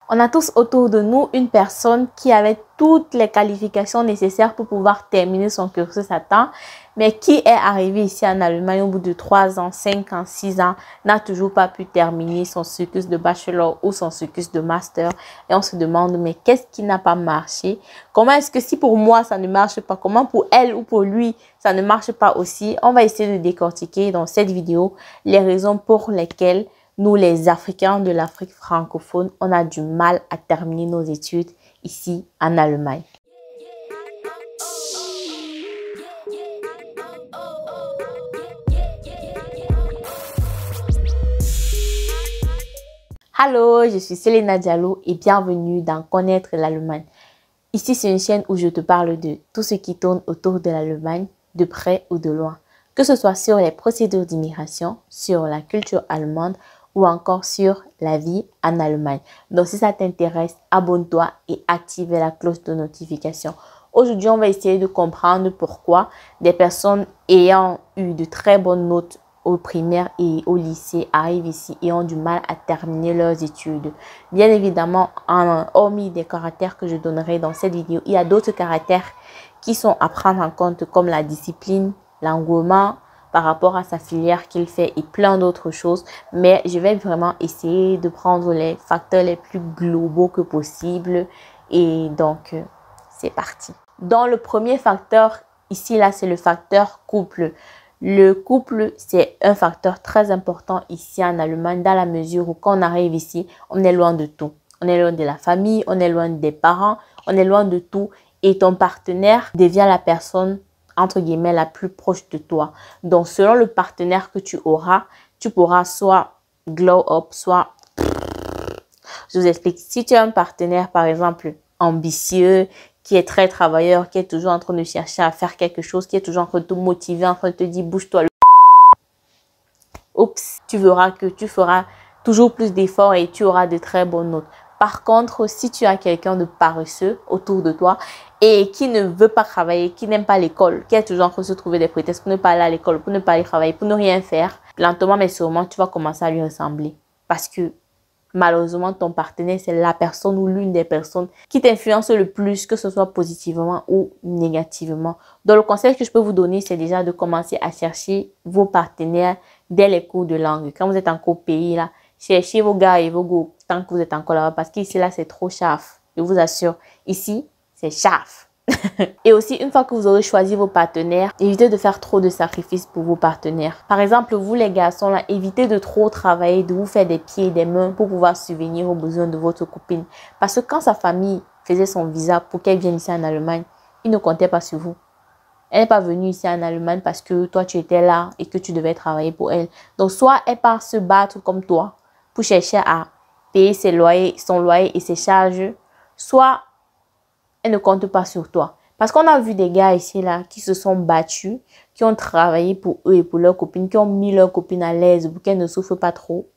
On a tous autour de nous une personne qui avait toutes les qualifications nécessaires pour pouvoir terminer son cursus à temps, mais qui est arrivé ici en Allemagne au bout de 3 ans, 5 ans, 6 ans, n'a toujours pas pu terminer son cursus de bachelor ou son cursus de master. Et on se demande, mais qu'est-ce qui n'a pas marché? Comment est-ce que si pour moi ça ne marche pas, comment pour elle ou pour lui ça ne marche pas aussi? On va essayer de décortiquer dans cette vidéo les raisons pour lesquelles nous, les Africains de l'Afrique francophone, on a du mal à terminer nos études ici en Allemagne. Hello, je suis Selena Diallo et bienvenue dans Connaître l'Allemagne. Ici, c'est une chaîne où je te parle de tout ce qui tourne autour de l'Allemagne, de près ou de loin. Que ce soit sur les procédures d'immigration, sur la culture allemande, ou encore sur la vie en Allemagne. Donc, si ça t'intéresse, abonne-toi et active la cloche de notification. Aujourd'hui, on va essayer de comprendre pourquoi des personnes ayant eu de très bonnes notes au primaire et au lycée arrivent ici et ont du mal à terminer leurs études. Bien évidemment, hormis des caractères que je donnerai dans cette vidéo, il y a d'autres caractères qui sont à prendre en compte comme la discipline, l'engouement, par rapport à sa filière qu'il fait et plein d'autres choses. Mais je vais vraiment essayer de prendre les facteurs les plus globaux que possible. Et donc, c'est parti. Dans le premier facteur, ici, là, c'est le facteur couple. Le couple, c'est un facteur très important ici en Allemagne dans la mesure où quand on arrive ici, on est loin de tout. On est loin de la famille, on est loin des parents, on est loin de tout. Et ton partenaire devient la personne entre guillemets, la plus proche de toi. Donc, selon le partenaire que tu auras, tu pourras soit glow up, soit... Je vous explique. Si tu as un partenaire, par exemple, ambitieux, qui est très travailleur, qui est toujours en train de chercher à faire quelque chose, qui est toujours en train de te motiver, en train de te dire, bouge-toi le... Oups, tu verras que tu feras toujours plus d'efforts et tu auras de très bonnes notes. Par contre, si tu as quelqu'un de paresseux autour de toi et qui ne veut pas travailler, qui n'aime pas l'école, qui est toujours en train de se trouver des prétextes pour ne pas aller à l'école, pour ne pas aller travailler, pour ne rien faire, lentement mais sûrement, tu vas commencer à lui ressembler. Parce que malheureusement, ton partenaire, c'est la personne ou l'une des personnes qui t'influence le plus, que ce soit positivement ou négativement. Donc, le conseil que je peux vous donner, c'est déjà de commencer à chercher vos partenaires dès les cours de langue. Quand vous êtes en cours pays, là, cherchez vos gars et vos go tant que vous êtes encore là-bas. Parce qu'ici, là, c'est trop chaf. Je vous assure, ici, c'est chaf. Et aussi, une fois que vous aurez choisi vos partenaires, évitez de faire trop de sacrifices pour vos partenaires. Par exemple, vous les garçons, là, évitez de trop travailler, de vous faire des pieds et des mains pour pouvoir subvenir aux besoins de votre copine. Parce que quand sa famille faisait son visa pour qu'elle vienne ici en Allemagne, il ne comptait pas sur vous. Elle n'est pas venue ici en Allemagne parce que toi, tu étais là et que tu devais travailler pour elle. Donc, soit elle part se battre comme toi pour chercher à payer son loyer et ses charges, soit elle ne compte pas sur toi. Parce qu'on a vu des gars ici, là, qui se sont battus, qui ont travaillé pour eux et pour leurs copines, qui ont mis leurs copines à l'aise pour qu'elles ne souffrent pas trop,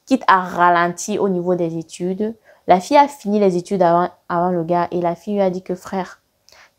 quitte à ralentir au niveau des études. La fille a fini les études avant le gars et la fille lui a dit que frère,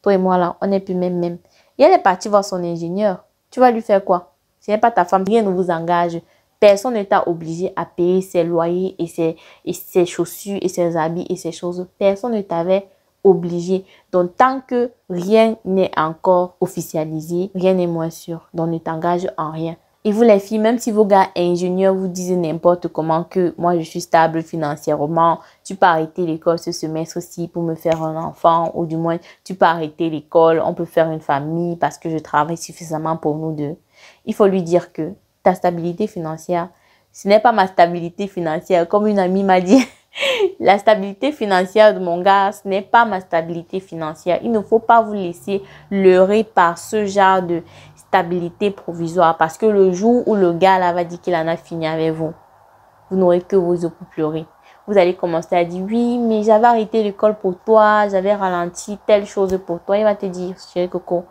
toi et moi, là, on n'est plus même. Et elle est partie voir son ingénieur. Tu vas lui faire quoi? Ce n'est pas ta femme, rien ne vous engage. Personne ne t'a obligé à payer ses loyers et ses chaussures et ses habits et ses choses. Personne ne t'avait obligé. Donc, tant que rien n'est encore officialisé, rien n'est moins sûr. Donc, ne t'engage en rien. Et vous les filles, même si vos gars ingénieurs vous disent n'importe comment que moi je suis stable financièrement, tu peux arrêter l'école ce semestre-ci pour me faire un enfant, ou du moins tu peux arrêter l'école, on peut faire une famille parce que je travaille suffisamment pour nous deux. Il faut lui dire que ta stabilité financière, ce n'est pas ma stabilité financière. Comme une amie m'a dit, la stabilité financière de mon gars, ce n'est pas ma stabilité financière. Il ne faut pas vous laisser leurrer par ce genre de stabilité provisoire. Parce que le jour où le gars là va dire qu'il en a fini avec vous, vous n'aurez que vos yeux pour pleurer. Vous allez commencer à dire, oui, mais j'avais arrêté l'école pour toi, j'avais ralenti telle chose pour toi. Il va te dire, chérie Coco,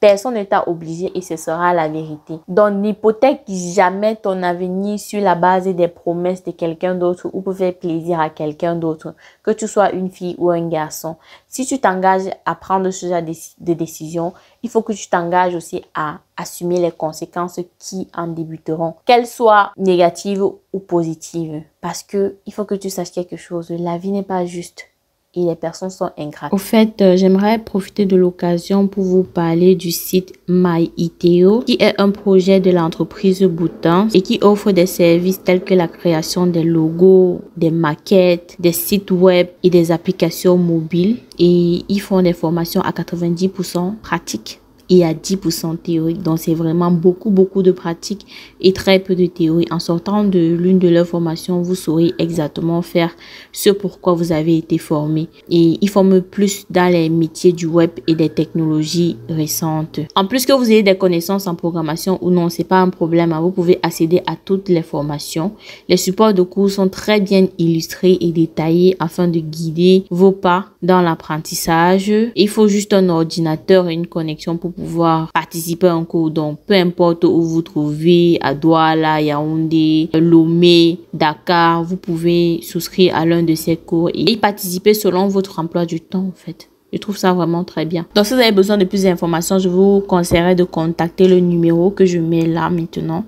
Personne ne t'a obligé et ce sera la vérité. Donc, n'hypothèque jamais ton avenir sur la base des promesses de quelqu'un d'autre ou pour faire plaisir à quelqu'un d'autre, que tu sois une fille ou un garçon. Si tu t'engages à prendre ce genre de décision, il faut que tu t'engages aussi à assumer les conséquences qui en débuteront, qu'elles soient négatives ou positives. Parce que il faut que tu saches quelque chose, la vie n'est pas juste. Et les personnes sont ingrates. Au fait, j'aimerais profiter de l'occasion pour vous parler du site MyIteo, qui est un projet de l'entreprise Boutin et qui offre des services tels que la création des logos, des maquettes, des sites web et des applications mobiles. Et ils font des formations à 90% pratiques et à 10% théorique. Donc, c'est vraiment beaucoup de pratique et très peu de théorie. En sortant de l'une de leurs formations, vous saurez exactement faire ce pourquoi vous avez été formé. Et ils forment plus dans les métiers du web et des technologies récentes. En plus que vous ayez des connaissances en programmation ou non, c'est pas un problème. Vous pouvez accéder à toutes les formations. Les supports de cours sont très bien illustrés et détaillés afin de guider vos pas dans l'apprentissage. Il faut juste un ordinateur et une connexion pour pouvoir participer à un cours. Donc, peu importe où vous trouvez, à Douala, Yaoundé, Lomé, Dakar, vous pouvez souscrire à l'un de ces cours et y participer selon votre emploi du temps, en fait. Je trouve ça vraiment très bien. Donc, si vous avez besoin de plus d'informations, je vous conseillerais de contacter le numéro que je mets là maintenant.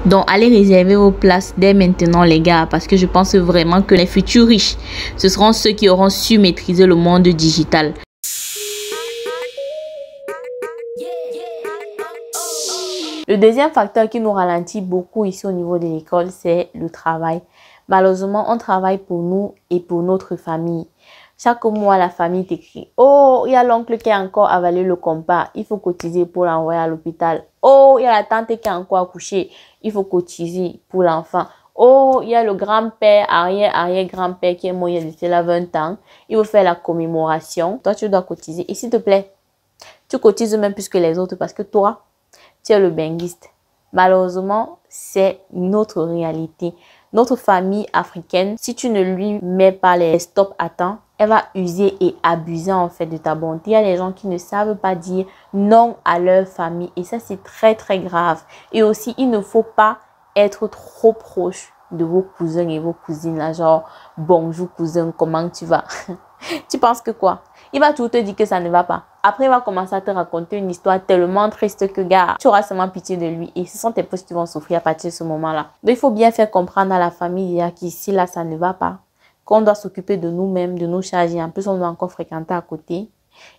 Donc, allez réserver vos places dès maintenant, les gars, parce que je pense vraiment que les futurs riches, ce seront ceux qui auront su maîtriser le monde digital. Le deuxième facteur qui nous ralentit beaucoup ici au niveau de l'école, c'est le travail. Malheureusement, on travaille pour nous et pour notre famille. Chaque mois, la famille t'écrit: oh, il y a l'oncle qui a encore avalé le compas, il faut cotiser pour l'envoyer à l'hôpital. Oh, il y a la tante qui a encore accouché, il faut cotiser pour l'enfant. Oh, il y a le grand-père, arrière-grand-père qui est mort il y a déjà 20 ans. Il faut faire la commémoration. Toi, tu dois cotiser. Et s'il te plaît, tu cotises même plus que les autres parce que toi, tu es le benguiste. Malheureusement, c'est notre réalité. Notre famille africaine, si tu ne lui mets pas les stops à temps, elle va user et abuser en fait de ta bonté. Il y a des gens qui ne savent pas dire non à leur famille et ça, c'est très grave. Et aussi, il ne faut pas être trop proche de vos cousins et vos cousines. Là, genre, bonjour cousin, comment tu vas? Tu penses que quoi? Il va toujours te dire que ça ne va pas. Après, il va commencer à te raconter une histoire tellement triste que, gars, tu auras seulement pitié de lui. Et ce sont tes proches qui vont souffrir à partir de ce moment-là. Donc, il faut bien faire comprendre à la famille qu'ici, là, ça ne va pas. Qu'on doit s'occuper de nous-mêmes, de nos charges. Et en plus, on doit encore fréquenter à côté.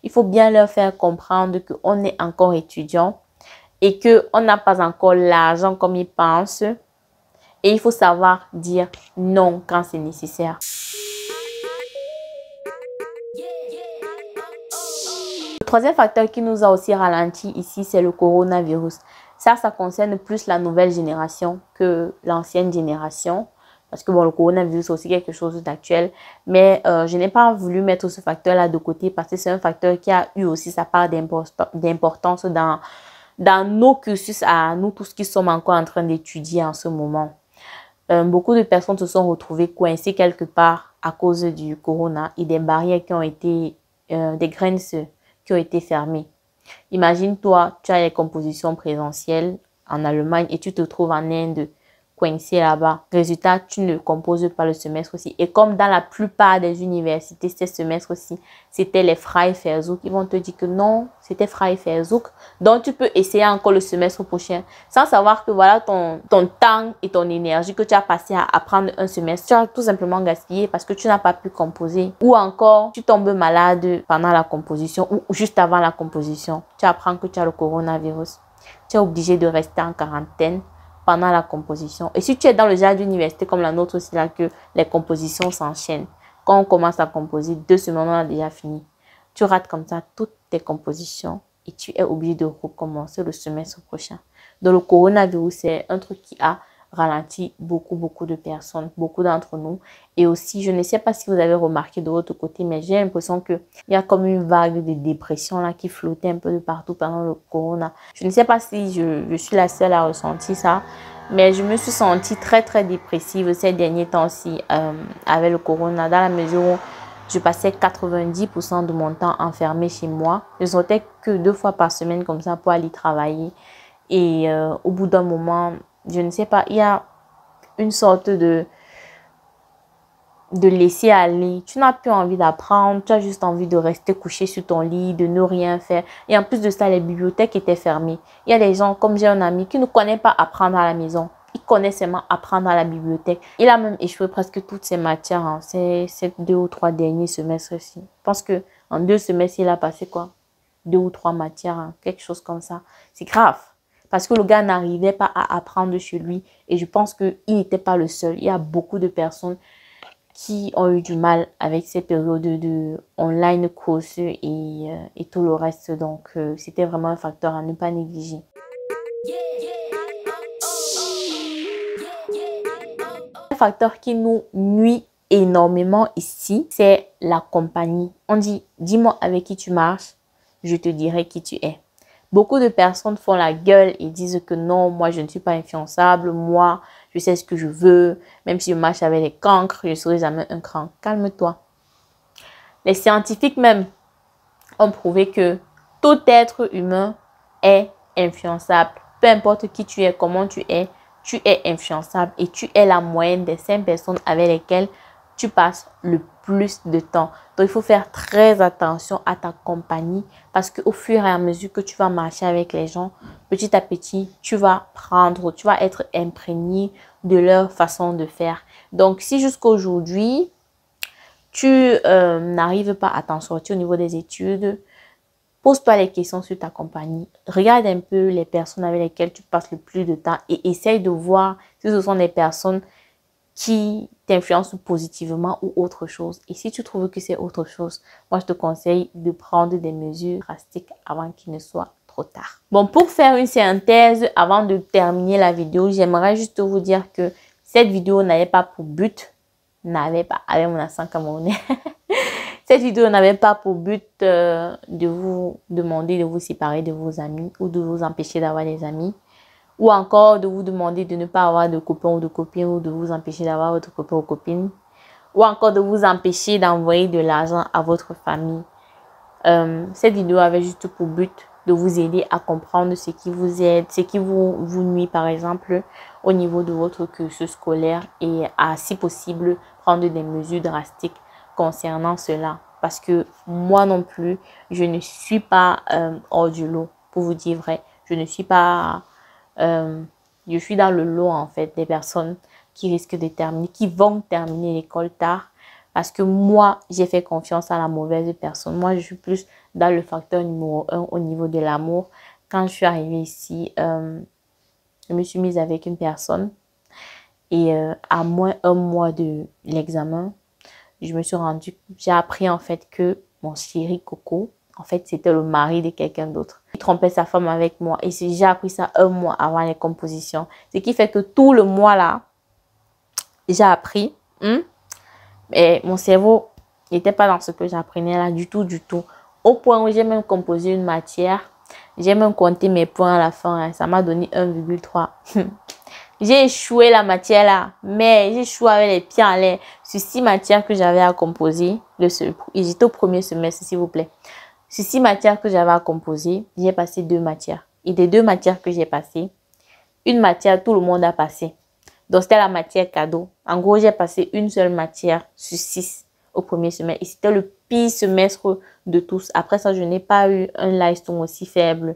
Il faut bien leur faire comprendre qu'on est encore étudiant et qu'on n'a pas encore l'argent comme ils pensent. Et il faut savoir dire non quand c'est nécessaire. Le troisième facteur qui nous a aussi ralenti ici, c'est le coronavirus. Ça concerne plus la nouvelle génération que l'ancienne génération. Parce que bon, le coronavirus, c'est aussi quelque chose d'actuel. Mais je n'ai pas voulu mettre ce facteur-là de côté parce que c'est un facteur qui a eu aussi sa part d'importance dans nos cursus à nous tous qui sommes encore en train d'étudier en ce moment. Beaucoup de personnes se sont retrouvées coincées quelque part à cause du corona et des barrières qui ont été, des graines qui ont été fermées. Imagine-toi, tu as les compositions présentielles en Allemagne et tu te trouves en Inde, coincé là-bas. Résultat, tu ne composes pas le semestre-ci. Et comme dans la plupart des universités, ce semestre-ci, c'était les Freiversuch. Ils vont te dire que non, c'était Freiversuch. Donc, tu peux essayer encore le semestre prochain. Sans savoir que voilà ton temps et ton énergie que tu as passé à apprendre un semestre. Tu as tout simplement gaspillé parce que tu n'as pas pu composer. Ou encore, tu tombes malade pendant la composition ou juste avant la composition. Tu apprends que tu as le coronavirus. Tu es obligé de rester en quarantaine pendant la composition. Et si tu es dans le genre d'université comme la nôtre, c'est là que les compositions s'enchaînent. Quand on commence à composer, 2 semaines, on a déjà fini. Tu rates comme ça toutes tes compositions et tu es obligé de recommencer le semestre prochain. Donc le coronavirus, c'est un truc qui a ralenti beaucoup de personnes, beaucoup d'entre nous. Et aussi, je ne sais pas si vous avez remarqué de votre côté, mais j'ai l'impression qu'il y a comme une vague de dépression là qui flottait un peu de partout pendant le corona. Je ne sais pas si je suis la seule à ressentir ça, mais je me suis sentie très dépressive ces derniers temps-ci avec le corona, dans la mesure où je passais 90% de mon temps enfermée chez moi. Je sortais que 2 fois par semaine comme ça pour aller travailler. Et au bout d'un moment, je ne sais pas, il y a une sorte de laisser aller. Tu n'as plus envie d'apprendre, tu as juste envie de rester couché sur ton lit, de ne rien faire. Et en plus de ça, les bibliothèques étaient fermées. Il y a des gens, comme j'ai un ami, qui ne connaît pas apprendre à la maison. Il connaît seulement apprendre à la bibliothèque. Il a même échoué presque toutes ses matières en ces 2 ou 3 derniers semestres-ci. Je pense qu'en 2 semestres, il a passé quoi? 2 ou 3 matières, hein, quelque chose comme ça. C'est grave. Parce que le gars n'arrivait pas à apprendre chez lui. Et je pense qu'il n'était pas le seul. Il y a beaucoup de personnes qui ont eu du mal avec ces périodes de online course et tout le reste. Donc, c'était vraiment un facteur à ne pas négliger. Un facteur qui nous nuit énormément ici, c'est la compagnie. On dit, dis-moi avec qui tu marches, je te dirai qui tu es. Beaucoup de personnes font la gueule et disent que non, moi je ne suis pas influençable, moi je sais ce que je veux, même si je marche avec les cancres, je ne serai jamais un cancre. Calme-toi. Les scientifiques même ont prouvé que tout être humain est influençable. Peu importe qui tu es, comment tu es influençable et tu es la moyenne des 5 personnes avec lesquelles tu passes le plus de temps. Donc, il faut faire très attention à ta compagnie parce qu'au fur et à mesure que tu vas marcher avec les gens, petit à petit, tu vas être imprégné de leur façon de faire. Donc, si jusqu'à aujourd'hui, tu n'arrives pas à t'en sortir au niveau des études, pose-toi les questions sur ta compagnie. Regarde un peu les personnes avec lesquelles tu passes le plus de temps et essaye de voir si ce sont des personnes qui t'influencent positivement ou autre chose. Et si tu trouves que c'est autre chose, moi je te conseille de prendre des mesures drastiques avant qu'il ne soit trop tard. Bon, pour faire une synthèse, avant de terminer la vidéo, j'aimerais juste vous dire que cette vidéo n'avait pas pour but, avec mon accent camerounais, cette vidéo n'avait pas pour but de vous demander de vous séparer de vos amis ou de vous empêcher d'avoir des amis. Ou encore de vous demander de ne pas avoir de copain ou de copine ou de vous empêcher d'avoir votre copain ou copine. Ou encore de vous empêcher d'envoyer de l'argent à votre famille. Cette vidéo avait juste pour but de vous aider à comprendre ce qui vous aide, ce qui vous nuit par exemple au niveau de votre cursus scolaire et à si possible prendre des mesures drastiques concernant cela. Parce que moi non plus, je ne suis pas hors du lot pour vous dire vrai. Je ne suis pas... je suis dans le lot en fait des personnes qui risquent de terminer, qui vont terminer l'école tard parce que moi j'ai fait confiance à la mauvaise personne. Moi je suis plus dans le facteur numéro 1 au niveau de l'amour. Quand je suis arrivée ici, je me suis mise avec une personne et à moins 1 mois de l'examen, j'ai appris en fait que mon chéri Coco, en fait, c'était le mari de quelqu'un d'autre. Il trompait sa femme avec moi. Et j'ai appris ça 1 mois avant les compositions. Ce qui fait que tout le mois là, j'ai appris. Mais mon cerveau n'était pas dans ce que j'apprenais là du tout, du tout. Au point où j'ai même composé une matière. J'ai même compté mes points à la fin. Hein. Ça m'a donné 1,3. J'ai échoué la matière là. Mais j'ai échoué avec les pieds en l'air. Sur 6 matières que j'avais à composer. J'étais au premier semestre, s'il vous plaît. Sur 6 matières que j'avais à composer, j'ai passé 2 matières. Et des 2 matières que j'ai passées, une matière, tout le monde a passé. Donc, c'était la matière cadeau. En gros, j'ai passé une seule matière sur 6 au premier semestre. Et c'était le pire semestre de tous. Après ça, je n'ai pas eu un livestream aussi faible.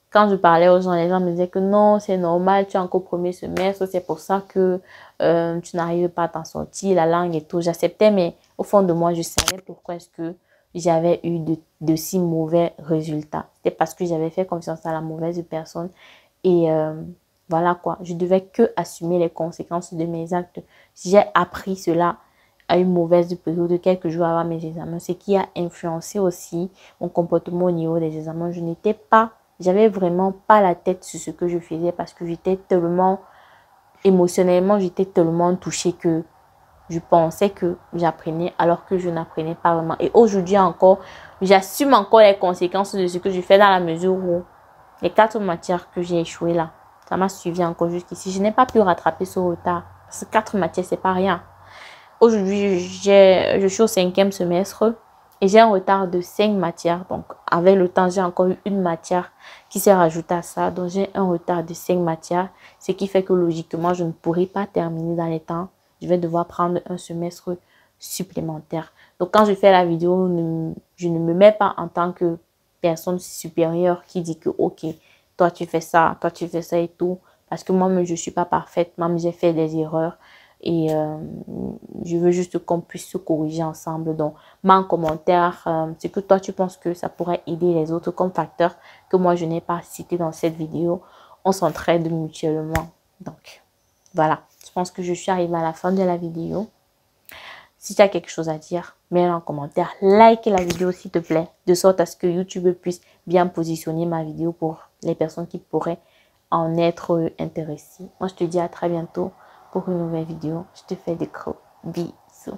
Quand je parlais aux gens, les gens me disaient que non, c'est normal, tu es encore au premier semestre. C'est pour ça que tu n'arrives pas à t'en sortir, la langue et tout. J'acceptais, mais au fond de moi, je savais pourquoi est-ce que j'avais eu de si mauvais résultats. C'était parce que j'avais fait confiance à la mauvaise personne. Et voilà quoi, je devais que assumer les conséquences de mes actes. J'ai appris cela à une mauvaise période de quelques jours avant mes examens. Ce qui a influencé aussi mon comportement au niveau des examens. J'avais vraiment pas la tête sur ce que je faisais parce que j'étais tellement, émotionnellement, j'étais tellement touchée que je pensais que j'apprenais alors que je n'apprenais pas vraiment. Et aujourd'hui encore, j'assume encore les conséquences de ce que je fais dans la mesure où les 4 matières que j'ai échoué là, ça m'a suivi encore jusqu'ici. Je n'ai pas pu rattraper ce retard. Parce que 4 matières, c'est pas rien. aujourd'hui, je suis au 5e semestre et j'ai un retard de 5 matières. Donc, avec le temps, j'ai encore eu une matière qui s'est rajoutée à ça. Donc, j'ai un retard de 5 matières, ce qui fait que logiquement, je ne pourrai pas terminer dans les temps. Je vais devoir prendre un semestre supplémentaire. Donc, quand je fais la vidéo, je ne me mets pas en tant que personne supérieure qui dit que, ok, toi tu fais ça et tout. Parce que moi-même, je ne suis pas parfaite. Moi-même, j'ai fait des erreurs. Et je veux juste qu'on puisse se corriger ensemble. Donc, mets en commentaire ce que toi, tu penses que ça pourrait aider les autres comme facteur que moi, je n'ai pas cité dans cette vidéo. On s'entraide mutuellement. Donc, voilà. Je pense que je suis arrivée à la fin de la vidéo. Si tu as quelque chose à dire, mets-le en commentaire. Like la vidéo s'il te plaît, de sorte à ce que YouTube puisse bien positionner ma vidéo pour les personnes qui pourraient en être intéressées. Moi, je te dis à très bientôt pour une nouvelle vidéo. Je te fais des gros bisous.